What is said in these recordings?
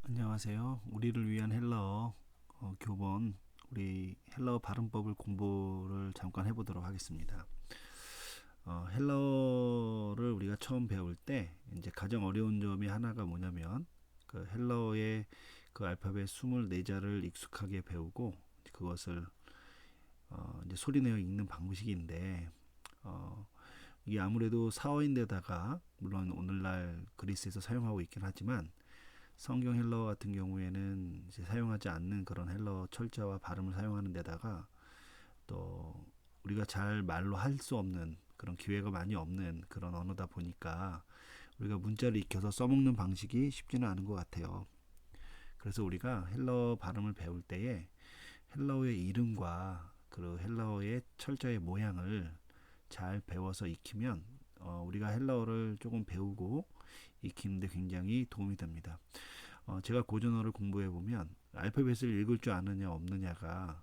안녕하세요. 우리를 위한 헬러 교본 우리 헬러 발음법을 공부를 잠깐 해보도록 하겠습니다. 헬러를 우리가 처음 배울 때 이제 가장 어려운 점이 하나가 뭐냐면 그 헬러의 그 알파벳 24자를 익숙하게 배우고 그것을 이제 소리내어 읽는 방식인데 어, 이게 아무래도 사어인데다가 물론 오늘날 그리스에서 사용하고 있긴 하지만 성경 헬러 같은 경우에는 이제 사용하지 않는 그런 헬러 철자와 발음을 사용하는 데다가 또 우리가 잘 말로 할 수 없는 그런 기회가 많이 없는 그런 언어다 보니까 우리가 문자를 익혀서 써먹는 방식이 쉽지는 않은 것 같아요. 그래서 우리가 헬러 발음을 배울 때에 헬러의 이름과 그 헬러의 철자의 모양을 잘 배워서 익히면 우리가 헬러를 조금 배우고 익히는데 굉장히 도움이 됩니다. 제가 고전어를 공부해 보면 알파벳을 읽을 줄 아느냐 없느냐가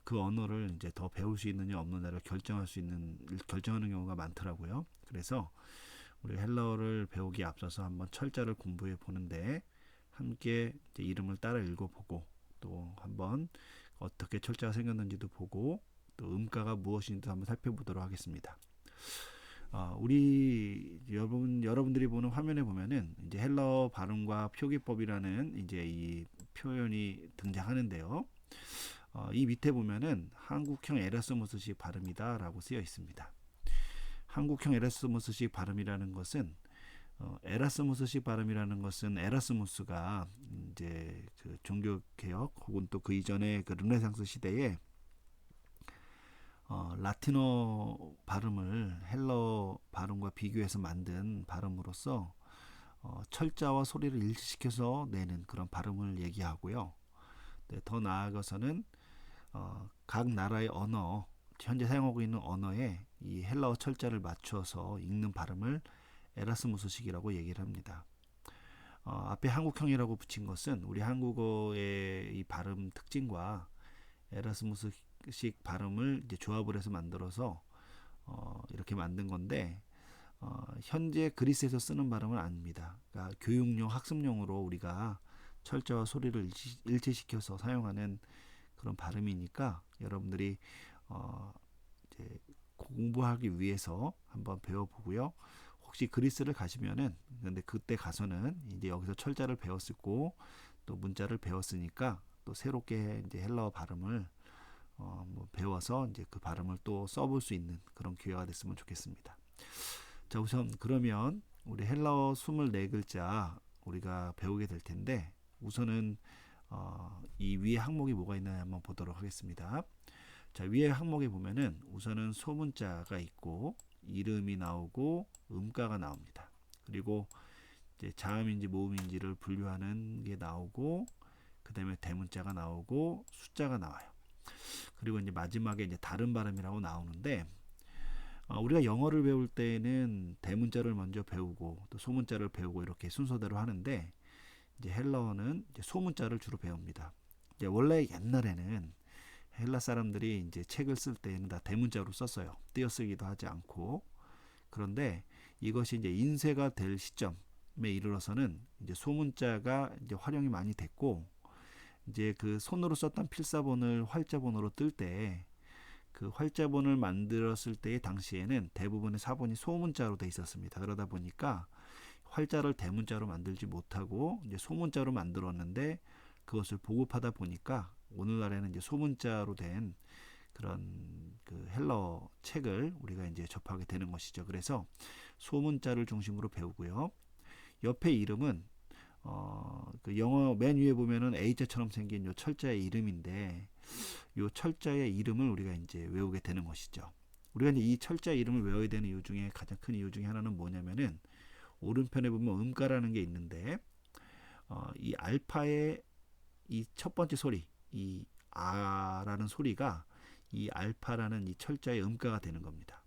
그 언어를 이제 더 배울 수 있느냐 없느냐를 결정하는 경우가 많더라고요. 그래서 우리 헬러를 배우기 앞서서 한번 철자를 공부해 보는데 함께 이제 이름을 따라 읽어보고 또 한번 어떻게 철자가 생겼는지도 보고 또 음가가 무엇인지도 한번 살펴보도록 하겠습니다. 우리 여러분들이 보는 화면에 보면은 이제 헬러 발음과 표기법이라는 이제 이 표현이 등장하는데요. 이 밑에 보면은 한국형 에라스무스식 발음이다라고 쓰여 있습니다. 한국형 에라스무스식 발음이라는 것은 에라스무스식 발음이라는 것은 에라스무스가 이제 그 종교 개혁 혹은 또 그 이전의 그 르네상스 시대에 라틴어 발음을 헬러 발음과 비교해서 만든 발음으로서 철자와 소리를 일치시켜서 내는 그런 발음을 얘기하고요. 네, 더 나아가서는 각 나라의 언어, 현재 사용하고 있는 언어에 이 헬라어 철자를 맞춰서 읽는 발음을 에라스무스식이라고 얘기를 합니다. 앞에 한국형이라고 붙인 것은 우리 한국어의 이 발음 특징과 에라스무스식 발음을 이제 조합을 해서 만들어서 이렇게 만든 건데 현재 그리스에서 쓰는 발음은 아닙니다. 그러니까 교육용 학습용으로 우리가 철자와 소리를 일치시켜서 사용하는 그런 발음이니까 여러분들이 이제 공부하기 위해서 한번 배워보고요. 혹시 그리스를 가시면은 근데 그때 가서는 이제 여기서 철자를 배웠고 또 문자를 배웠으니까 또 새롭게 이제 헬라어 발음을 뭐 배워서 이제 그 발음을 또 써볼 수 있는 그런 기회가 됐으면 좋겠습니다. 자, 우선 그러면 우리 헬라어 24글자 우리가 배우게 될 텐데 우선은 이 위에 항목이 뭐가 있나 한번 보도록 하겠습니다. 자, 위에 항목에 보면은 우선은 소문자가 있고 이름이 나오고 음가가 나옵니다. 그리고 이제 자음인지 모음인지를 분류하는 게 나오고 그 다음에 대문자가 나오고 숫자가 나와요. 그리고 이제 마지막에 이제 다른 발음이라고 나오는데 우리가 영어를 배울 때는 대문자를 먼저 배우고 또 소문자를 배우고 이렇게 순서대로 하는데 이제 헬라어는 이제 소문자를 주로 배웁니다. 이제 원래 옛날에는 헬라 사람들이 이제 책을 쓸 때는 다 대문자로 썼어요. 띄어쓰기도 하지 않고. 그런데 이것이 이제 인쇄가 될 시점에 이르러서는 이제 소문자가 이제 활용이 많이 됐고 이제 그 손으로 썼던 필사본을 활자본으로 뜰 때 그 활자본을 만들었을 때의 당시에는 대부분의 사본이 소문자로 돼 있었습니다. 그러다 보니까 활자를 대문자로 만들지 못하고 이제 소문자로 만들었는데 그것을 보급하다 보니까 오늘날에는 이제 소문자로 된 그런 그 헬러 책을 우리가 이제 접하게 되는 것이죠. 그래서 소문자를 중심으로 배우고요. 옆에 이름은 그 영어 맨 위에 보면은 A자처럼 생긴 요 철자의 이름인데 요 철자의 이름을 우리가 이제 외우게 되는 것이죠. 우리가 이제 이 철자의 이름을 외워야 되는 이유 중에 가장 큰 이유 중에 하나는 뭐냐면은 오른편에 보면 음가라는 게 있는데 이 알파의 이 첫 번째 소리, 이 아라는 소리가 이 알파라는 이 철자의 음가가 되는 겁니다.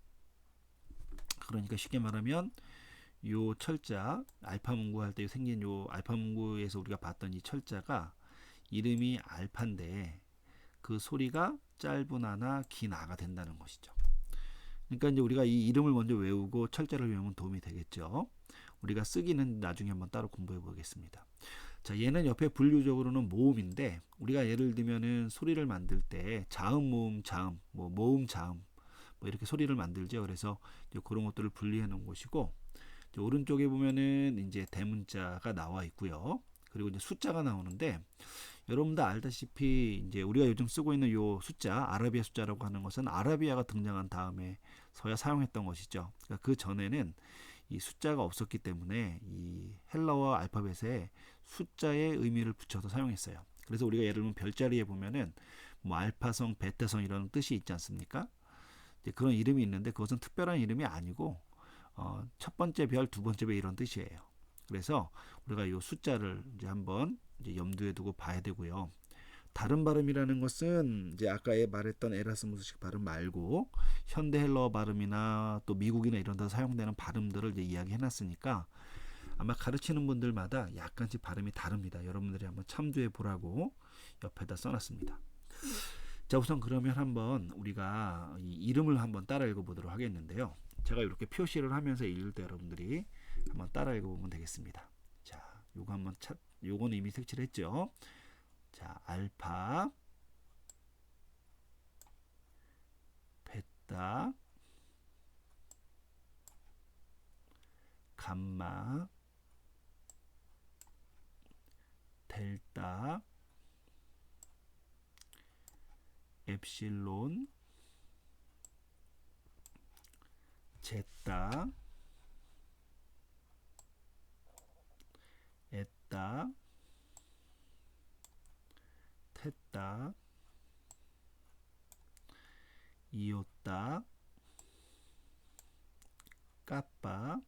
그러니까 쉽게 말하면 요 철자 알파 문구 할 때 생긴 요 알파 문구에서 우리가 봤던 이 철자가 이름이 알파인데 그 소리가 짧은 아나 긴 아가 된다는 것이죠. 그러니까 이제 우리가 이 이름을 먼저 외우고 철자를 외우면 도움이 되겠죠. 우리가 쓰기는 나중에 한번 따로 공부해 보겠습니다. 자, 얘는 옆에 분류적으로는 모음인데 우리가 예를 들면은 소리를 만들 때 자음, 모음, 자음, 뭐 모음, 자음 뭐 이렇게 소리를 만들죠. 그래서 이제 그런 것들을 분리해 놓은 곳이고 이제 오른쪽에 보면은 이제 대문자가 나와 있고요. 그리고 이제 숫자가 나오는데 여러분도 알다시피 이제 우리가 요즘 쓰고 있는 요 숫자 아라비아 숫자라고 하는 것은 아라비아가 등장한 다음에서야 사용했던 것이죠. 그러니까 그 전에는 이 숫자가 없었기 때문에 이 헬라어 알파벳에 숫자의 의미를 붙여서 사용했어요. 그래서 우리가 예를 들면 별자리에 보면은 뭐 알파성, 베타성 이런 뜻이 있지 않습니까? 이제 그런 이름이 있는데 그것은 특별한 이름이 아니고 첫 번째 별, 두 번째 별 이런 뜻이에요. 그래서 우리가 이 숫자를 이제 한번 이제 염두에 두고 봐야 되고요. 다른 발음이라는 것은 이제 아까 말했던 에라스무스식 발음 말고 현대 헬라어 발음이나 또 미국이나 이런 데 사용되는 발음들을 이제 이야기해 놨으니까 아마 가르치는 분들마다 약간씩 발음이 다릅니다. 여러분들이 한번 참조해 보라고 옆에다 써놨습니다. 자, 우선 그러면 한번 우리가 이 이름을 한번 따라 읽어보도록 하겠는데요. 제가 이렇게 표시를 하면서 읽을 때 여러분들이 한번 따라 읽어보면 되겠습니다. 자, 요거 한번 요거는 이미 색칠했죠. 자, 알파, 베타, 감마, 델타, 엡실론, 제타, 에타, 테타, 이오타, 까빠,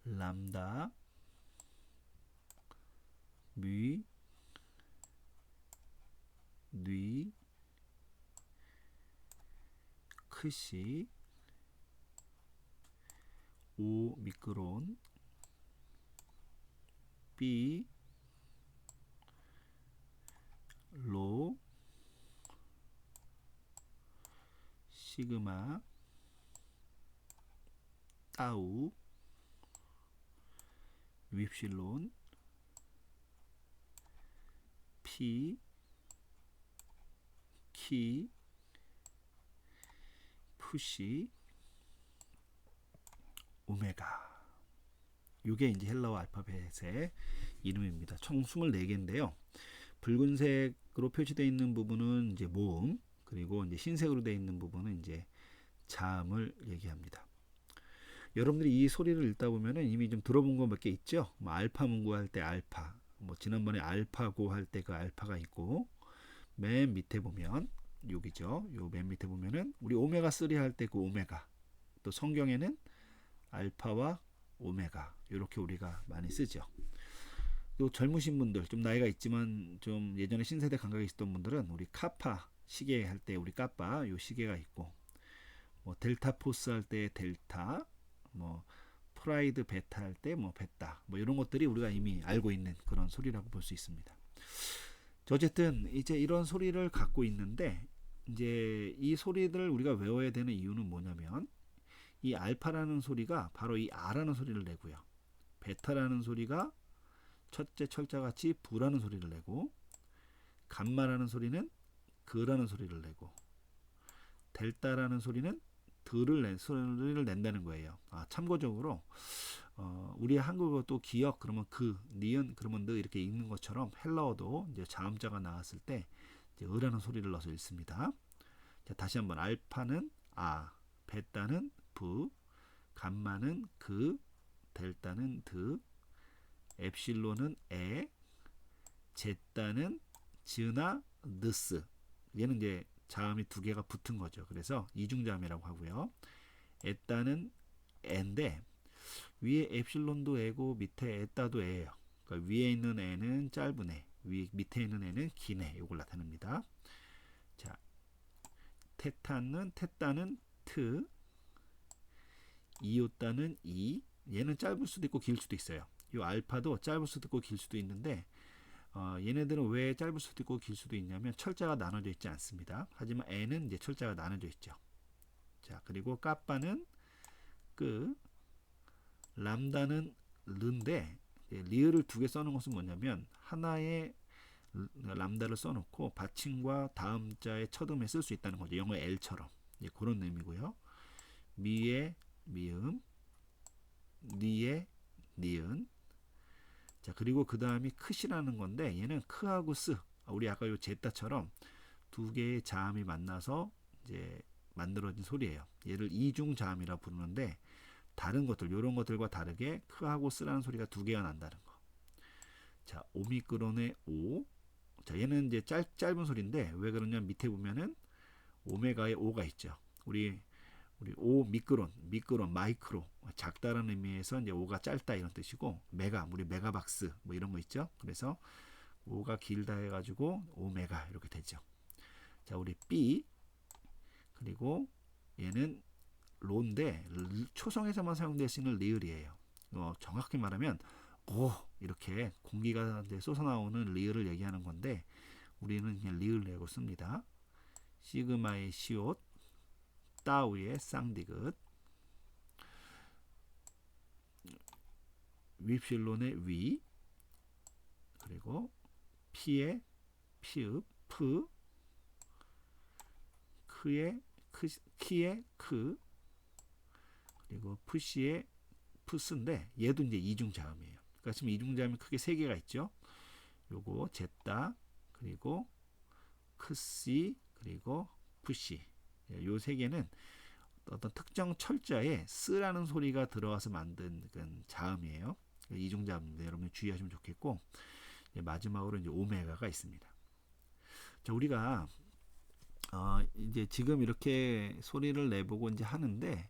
람다, 뮤, 뉘, 크시, 오 미크론, 삐, 로, 시그마, 따우, 윕실론, 피, 키, 푸시, 오메가. 이게 이제 헬라어 알파벳의 이름입니다. 총 24개인데요. 붉은색으로 표시되어 있는 부분은 이제 모음, 그리고 이제 흰색으로 되어 있는 부분은 이제 자음을 얘기합니다. 여러분들이 이 소리를 읽다 보면은 이미 좀 들어본 거 몇 개 있죠? 뭐 알파 문구할 때 알파, 뭐 지난번에 알파고 할 때 그 알파가 있고, 맨 밑에 보면 여기죠. 요 맨 밑에 보면은 우리 오메가 3 할 때 그 오메가, 또 성경에는 알파와 오메가 이렇게 우리가 많이 쓰죠. 또 젊으신 분들, 좀 나이가 있지만 좀 예전에 신세대 감각이 있었던 분들은 우리 카파 시계 할 때 우리 까빠 요 시계가 있고, 뭐 델타 포스 할 때 델타, 뭐 프라이드 베타 할 때 뭐 베타, 뭐 이런 것들이 우리가 이미 알고 있는 그런 소리라고 볼 수 있습니다. 어쨌든 이제 이런 소리를 갖고 있는데 이제 이 소리들을 우리가 외워야 되는 이유는 뭐냐면 이 알파라는 소리가 바로 이 아라는 소리를 내고요. 베타라는 소리가 첫째 철자같이 부라는 소리를 내고, 감마라는 소리는 그라는 소리를 내고, 델타라는 소리는 소리를 낸다는 거예요. 참고적으로 우리 한국어 또 기역 그러면 그, 니은 그러면 느 이렇게 읽는 것처럼 헬라어도 이제 자음자가 나왔을 때 이제 으라는 소리를 넣어서 읽습니다. 자, 다시 한번 알파는 아, 베타는 부, 감마는 그, 델타는 드, 엡실론은 에, 제타는 즈나 느스. 얘는 이제 자음이 두 개가 붙은 거죠. 그래서 이중자음이라고 하고요. 에따는 에인데 위에 엡실론도 에고 밑에 에따도 에예요. 그러니까 위에 있는 에는 짧은 에, 밑에 있는 에는 긴 에. 이걸 나타냅니다. 자, 테타는 트, 이오따는 이. 얘는 짧을 수도 있고 길 수도 있어요. 이 알파도 짧을 수도 있고 길 수도 있는데 얘네들은 왜 짧을 수도 있고 길 수도 있냐면 철자가 나눠져 있지 않습니다. 하지만 N은 이제 철자가 나눠져 있죠. 자, 그리고 까빠는 그, 람다는 르인데 리을을 두 개 써놓은 것은 뭐냐면 하나의 람다를 써놓고 받침과 다음 자의 첫음에 쓸 수 있다는 거죠. 영어 L처럼. 그런 의미고요. 미의 미음, 니의 니은. 자, 그리고 그 다음이 크시라는 건데 얘는 크하고 스, 우리 아까 요 제따처럼 두 개의 자음이 만나서 이제 만들어진 소리예요. 얘를 이중 자음이라 부르는데 다른 것들, 이런 것들과 다르게 크하고 스라는 소리가 두 개가 난다는 거. 자, 오미크론의 오. 자, 얘는 이제 짧은 소리인데 왜 그러냐면 밑에 보면은 오메가의 오가 있죠. 우리 오 미크론, 마이크로, 작다라는 의미에서 이제 오가 짧다 이런 뜻이고, 메가, 우리 메가박스 뭐 이런 거 있죠. 그래서 오가 길다 해가지고 오메가 이렇게 되죠. 자, 우리 B, 그리고 얘는 로인데 초성에서만 사용될 수 있는 리을이에요. 정확히 말하면 오 이렇게 공기가 솟아나오는 리을을 얘기하는 건데 우리는 그냥 리을 내고 씁니다. 시그마의 시옷, 따우의 쌍디귿, 윕실론의 위, 그리고 피의 피읍, 프, 크의 키의 크, 그리고 푸시의 푸스인데 얘도 이제 이중 자음이에요. 그러니까 지금 이중 자음이 크게 세 개가 있죠. 요거 제따, 그리고 크시, 그리고 푸시. 요 세 개는 어떤 특정 철자에 쓰라는 소리가 들어와서 만든 자음이에요. 이중 자음입니다. 여러분 주의하시면 좋겠고, 마지막으로 이제 오메가가 있습니다. 자, 우리가 이제 지금 이렇게 소리를 내보고 이제 하는데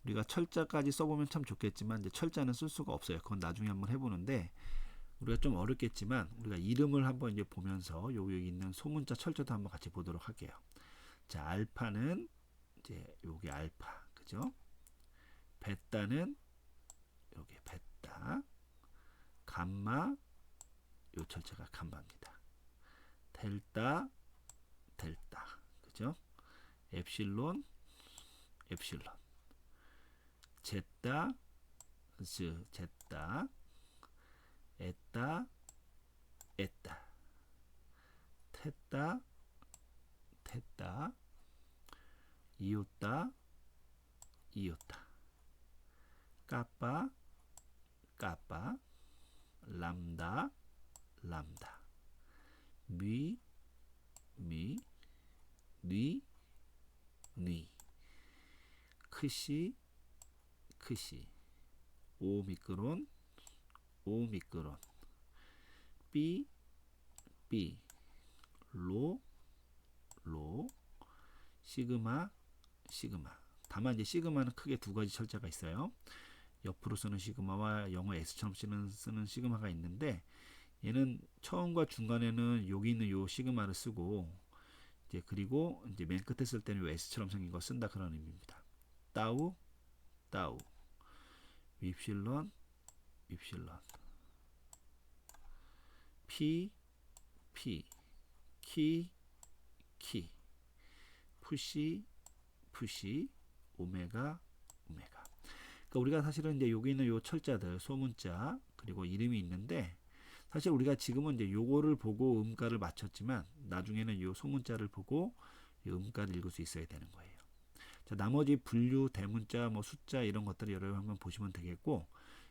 우리가 철자까지 써보면 참 좋겠지만 이제 철자는 쓸 수가 없어요. 그건 나중에 한번 해보는데 우리가 좀 어렵겠지만 우리가 이름을 한번 이제 보면서 여기 있는 소문자 철자도 한번 같이 보도록 할게요. 자, 알파는 이제 여기 알파, 그죠? 베타는 여기 베타, 감마, 요 철자가 감마입니다. 델타, 델타, 그죠? 엡실론, 엡실론, 제타, 제타, 에타, 에타, 테타, 테타, 이오타, 이오타, 까빠, 까빠, 람다, 람다, 미, 미, 뉘, 뉘, 크시, 크시, 오미크론, 오미크론, 삐, 삐, 로, 로, 시그마, 시그마. 다만 이제 시그마는 크게 두 가지 철자가 있어요. 옆으로 쓰는 시그마와 영어 S처럼 쓰는 시그마가 있는데 얘는 처음과 중간에는 여기 있는 요 시그마를 쓰고 이제 그리고 이제 맨 끝에 쓸 때는 요 S처럼 생긴 거 쓴다 그런 의미입니다. 따우, 따우, 윕실론, 윕실론, 피, 피, 키, 키, 푸시, 푸시, 오메가, 오메가. 그러니까 우리가 사실은 이제 여기 있는 요 철자들, 소문자, 그리고 이름이 있는데 사실 우리가 지금은 이제 요거를 보고 음가를 맞췄지만 나중에는 요 소문자를 보고 요 음가를 읽을 수 있어야 되는 거예요. 자, 나머지 분류, 대문자, 뭐 숫자 이런 것들을 여러분 한번 보시면 되겠고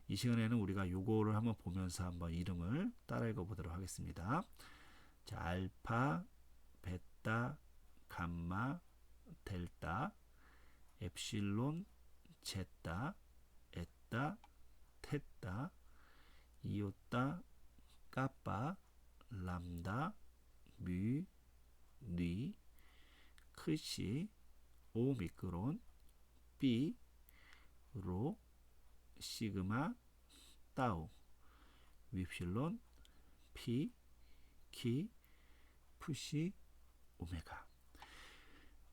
이 시간에는 우리가 요거를 한번 보면서 한번 이름을 따라 읽어보도록 하겠습니다. 자, 알파, 베타, 감마, 델타, 엡실론, 제타, 에타, 테타, 이오타, 까빠, 람다, 뮤, 뉘, 크시, 오미크론, 삐, 로, 시그마, 따우, 윕실론, 피, 키, 푸시, 오메가.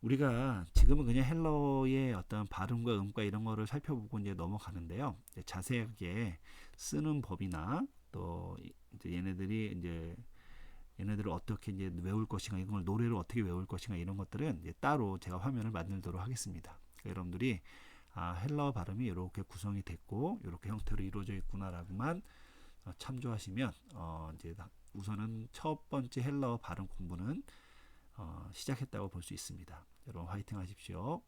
우리가 지금은 그냥 헬러의 어떤 발음과 음과 이런 거를 살펴보고 이제 넘어가는데요. 이제 자세하게 쓰는 법이나 또 이제 얘네들을 어떻게 이제 외울 것인가, 이걸 노래를 어떻게 외울 것인가 이런 것들은 이제 따로 제가 화면을 만들도록 하겠습니다. 그러니까 여러분들이 헬러 발음이 이렇게 구성이 됐고 이렇게 형태로 이루어져 있구나라고만 참조하시면 이제 우선은 첫 번째 헬러 발음 공부는 시작했다고 볼 수 있습니다. 여러분 화이팅 하십시오.